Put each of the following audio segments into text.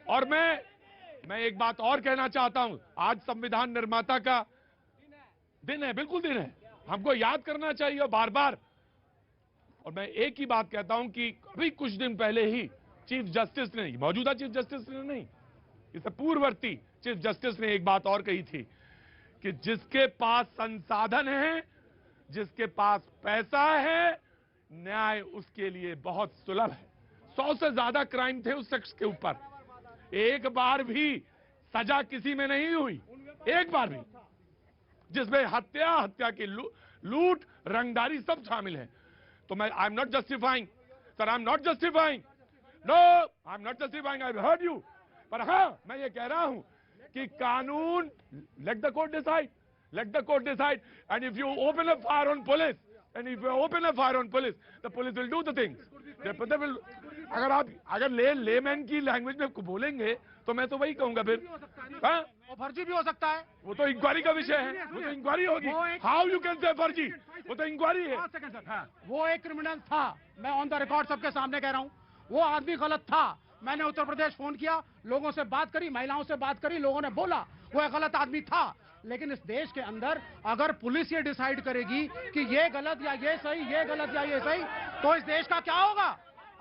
और मैं एक बात और कहना चाहता हूं, आज संविधान निर्माता का दिन है, बिल्कुल दिन है, हमको याद करना चाहिए बार बार। और मैं एक ही बात कहता हूं कि अभी कुछ दिन पहले ही चीफ जस्टिस ने, मौजूदा चीफ जस्टिस ने नहीं, इससे पूर्ववर्ती चीफ जस्टिस ने एक बात और कही थी कि जिसके पास संसाधन है, जिसके पास पैसा है, न्याय उसके लिए बहुत सुलभ है। 100 से ज्यादा क्राइम थे उस शख्स के ऊपर, एक बार भी सजा किसी में नहीं हुई, एक बार भी, जिसमें हत्या की लूट, रंगदारी सब शामिल है। तो मैं I am not justifying sir, I am not justifying, no I am not justifying, I heard you. पर हाँ, मैं ये कह रहा हूं कि कानून, let the court decide, let the court decide, and if you open a fire on police, and if you open a fire on police, the police will do the things. They will, अगर आप layman की language में बोलेंगे तो मैं तो वही कहूंगा फिर, हाँ, वो फर्जी भी हो सकता है, वो तो इंक्वायरी का विषय है, वो तो इंक्वायरी होगी। हाउ यू कैन से फर्जी, वो तो इंक्वायरी है। वो एक क्रिमिनल था, मैं ऑन द रिकॉर्ड सबके सामने कह रहा हूँ, वो आदमी गलत था। मैंने उत्तर प्रदेश फोन किया, लोगों से बात करी, महिलाओं से बात करी, लोगों ने बोला वो एक गलत आदमी था। लेकिन इस देश के अंदर अगर पुलिस ये डिसाइड करेगी कि ये गलत या ये सही, ये गलत या ये सही, तो इस देश का क्या होगा?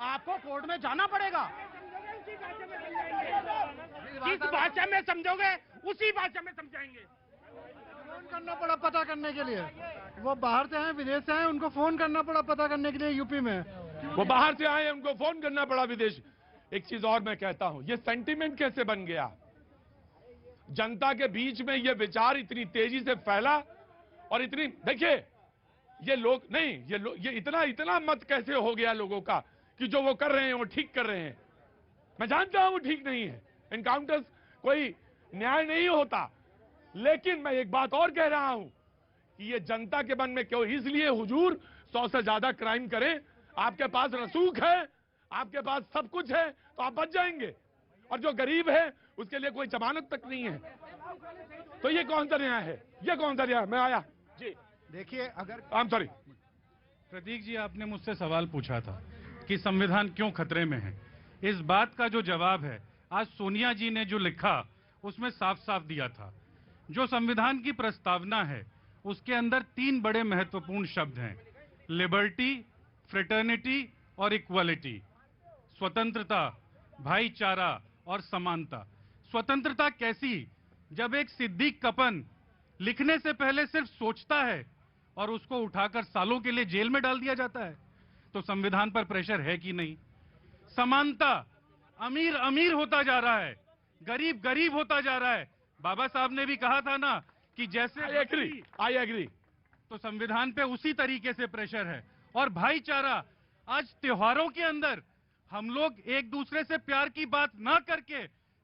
आपको कोर्ट में जाना पड़ेगा। जिस भाषा में समझोगे उसी भाषा में समझाएंगे। फोन करना पड़ा पता करने के लिए, वो बाहर से आए, विदेश से आए, उनको फोन करना पड़ा पता करने के लिए यूपी में। वो बाहर से आए, उनको फोन करना पड़ा विदेश। एक चीज और मैं कहता हूं, ये सेंटिमेंट कैसे बन गया? जनता के बीच में ये विचार इतनी तेजी से फैला, और इतनी, देखिए ये लोग नहीं, ये इतना मत कैसे हो गया लोगों का कि जो वो कर रहे हैं वो ठीक कर रहे हैं। मैं जानता हूं वो ठीक नहीं है, एनकाउंटर्स कोई न्याय नहीं होता, लेकिन मैं एक बात और कह रहा हूं कि ये जनता के मन में क्यों इसलिए हुजूर 100 से ज्यादा क्राइम करें? आपके पास रसूख है, आपके पास सब कुछ है, तो आप बच जाएंगे। और जो गरीब है उसके लिए कोई जमानत तक नहीं है, तो ये कौन सा न्याय है? ये कौन सा न्याय? मैं आया जी, देखिए, अगर आई एम सॉरी प्रतीक जी, आपने मुझसे सवाल पूछा था कि संविधान क्यों खतरे में है। इस बात का जो जवाब है, आज सोनिया जी ने जो लिखा उसमें साफ साफ दिया था। जो संविधान की प्रस्तावना है उसके अंदर 3 बड़े महत्वपूर्ण शब्द हैं, लिबर्टी, फ्रेटर्निटी और इक्वालिटी। स्वतंत्रता, भाईचारा और समानता। स्वतंत्रता कैसी? जब एक सिद्दीक कपन लिखने से पहले सिर्फ सोचता है और उसको उठाकर सालों के लिए जेल में डाल दिया जाता है, तो संविधान पर प्रेशर है कि नहीं? समानता, अमीर अमीर होता जा रहा है, गरीब गरीब होता जा रहा है। बाबा साहब ने भी कहा था ना कि जैसे आई एग्री, तो संविधान पे उसी तरीके से प्रेशर है। और भाईचारा, आज त्योहारों के अंदर हम लोग एक दूसरे से प्यार की बात ना करके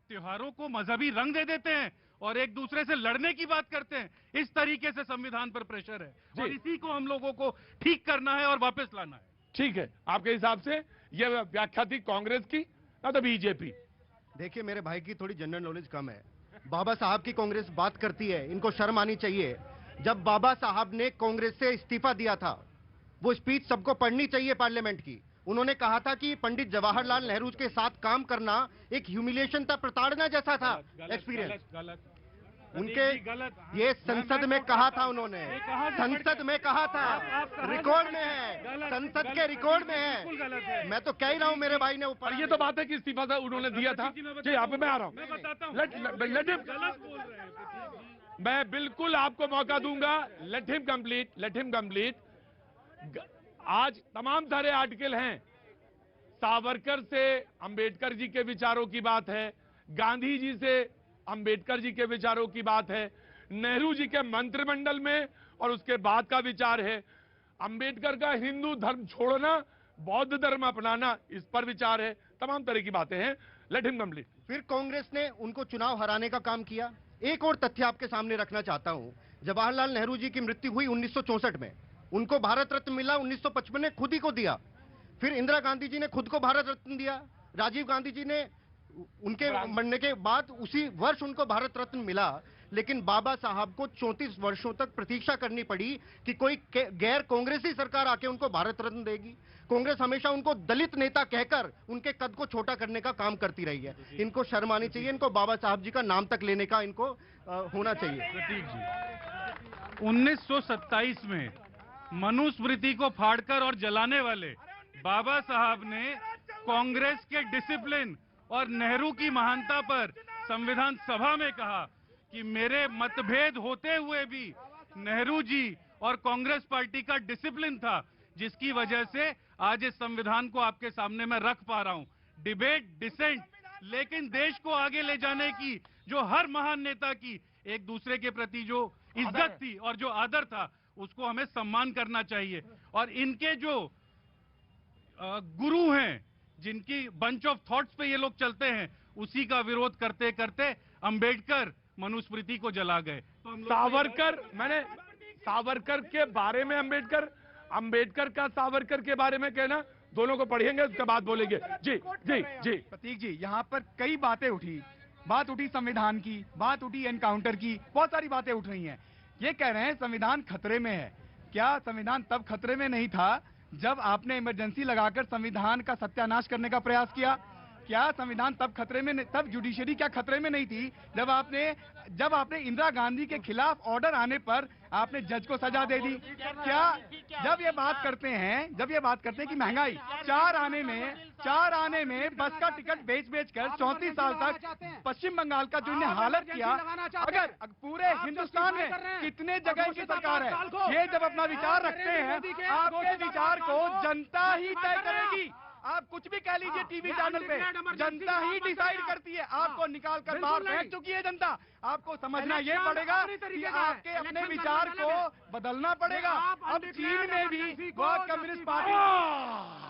त्योहारों को मजहबी रंग दे देते हैं और एक दूसरे से लड़ने की बात करते हैं। इस तरीके से संविधान पर प्रेशर है और इसी को हम लोगों को ठीक करना है और वापस लाना है। ठीक है, आपके हिसाब से यह व्याख्या थी कांग्रेस की, ना तो बीजेपी? देखिए, मेरे भाई की थोड़ी जनरल नॉलेज कम है। बाबा साहब की कांग्रेस बात करती है, इनको शर्म आनी चाहिए। जब बाबा साहब ने कांग्रेस से इस्तीफा दिया था, वो स्पीच सबको पढ़नी चाहिए पार्लियामेंट की। उन्होंने कहा था कि पंडित जवाहरलाल नेहरू के साथ काम करना एक ह्यूमिलिएशन था, प्रताड़ना जैसा था एक्सपीरियंस। उनके ये संसद में कहा था, उन्होंने संसद में कहा था, रिकॉर्ड में है, संसद के रिकॉर्ड में है। मैं तो कह ही रहा हूं, मेरे भाई ने ऊपर, ये तो बात है कि इस्तीफा था उन्होंने दिया था। जी, यहाँ पे मैं आ रहा हूँ, मैं बिल्कुल आपको मौका दूंगा। Let him complete. आज तमाम सारे आर्टिकल हैं, सावरकर से अंबेडकर जी के विचारों की बात है, गांधी जी से अंबेडकर जी के विचारों की बात है, नेहरू जी के मंत्रिमंडल में और उसके बाद का विचार है, अंबेडकर का हिंदू धर्म छोड़ना, बौद्ध धर्म अपनाना, इस पर विचार है, तमाम तरह की बातें हैं। Let him complete. फिर कांग्रेस ने उनको चुनाव हराने का काम किया। एक और तथ्य आपके सामने रखना चाहता हूं, जवाहरलाल नेहरू जी की मृत्यु हुई 1964 में, उनको भारत रत्न मिला 1955 में, खुद ही को दिया। फिर इंदिरा गांधी जी ने खुद को भारत रत्न दिया, राजीव गांधी जी ने उनके मरने के बाद उसी वर्ष उनको भारत रत्न मिला। लेकिन बाबा साहब को 34 वर्षों तक प्रतीक्षा करनी पड़ी कि कोई गैर कांग्रेसी सरकार आके उनको भारत रत्न देगी। कांग्रेस हमेशा उनको दलित नेता कहकर उनके कद को छोटा करने का काम करती रही है। इनको शर्म आनी चाहिए, इनको बाबा साहब जी का नाम तक लेने का इनको होना चाहिए। प्रतीक जी, 1927 में मनुस्मृति को फाड़कर और जलाने वाले बाबा साहब ने कांग्रेस के डिसिप्लिन और नेहरू की महानता पर संविधान सभा में कहा कि मेरे मतभेद होते हुए भी नेहरू जी और कांग्रेस पार्टी का डिसिप्लिन था, जिसकी वजह से आज इस संविधान को आपके सामने मैं रख पा रहा हूं। डिबेट, डिसेंट, लेकिन देश को आगे ले जाने की जो हर महान नेता की एक दूसरे के प्रति जो इज्जत थी और जो आदर था, उसको हमें सम्मान करना चाहिए। और इनके जो गुरु हैं, जिनकी बंच ऑफ थॉट्स पे ये लोग चलते हैं, उसी का विरोध करते करते अंबेडकर मनुस्मृति को जला गए। तो सावरकर के बारे में अंबेडकर का सावरकर के बारे में कहना, दोनों को पढ़ेंगे उसके बाद बोलेंगे। जी जी जी प्रतीक जी, यहाँ पर कई बातें उठी, बात उठी संविधान की, बात उठी एनकाउंटर की, बहुत सारी बातें उठ रही हैं। ये कह रहे हैं संविधान खतरे में है। क्या संविधान तब खतरे में नहीं था जब आपने इमरजेंसी लगाकर संविधान का सत्यानाश करने का प्रयास किया? क्या संविधान तब खतरे में, तब जुडिशरी क्या खतरे में नहीं थी जब आपने इंदिरा गांधी के खिलाफ ऑर्डर आने पर आपने जज को सजा दे दी? क्या जब ये बात करते हैं कि महंगाई, चार आने में बस का टिकट बेच कर 34 साल तक पश्चिम बंगाल का जो इन्हें हालत किया, अगर पूरे हिंदुस्तान में कितने जगह की सरकार है, ये जब अपना विचार रखते हैं, आपके विचार को जनता ही तय करेगी। आप कुछ भी कह लीजिए टीवी चैनल पे, जनता ही डिसाइड करती है। आपको निकाल कर बाहर फेंक चुकी है जनता। आपको समझना ये पड़ेगा कि आपके अपने विचार को बदलना पड़ेगा। अब चीन में भी बहुत कम्युनिस्ट पार्टी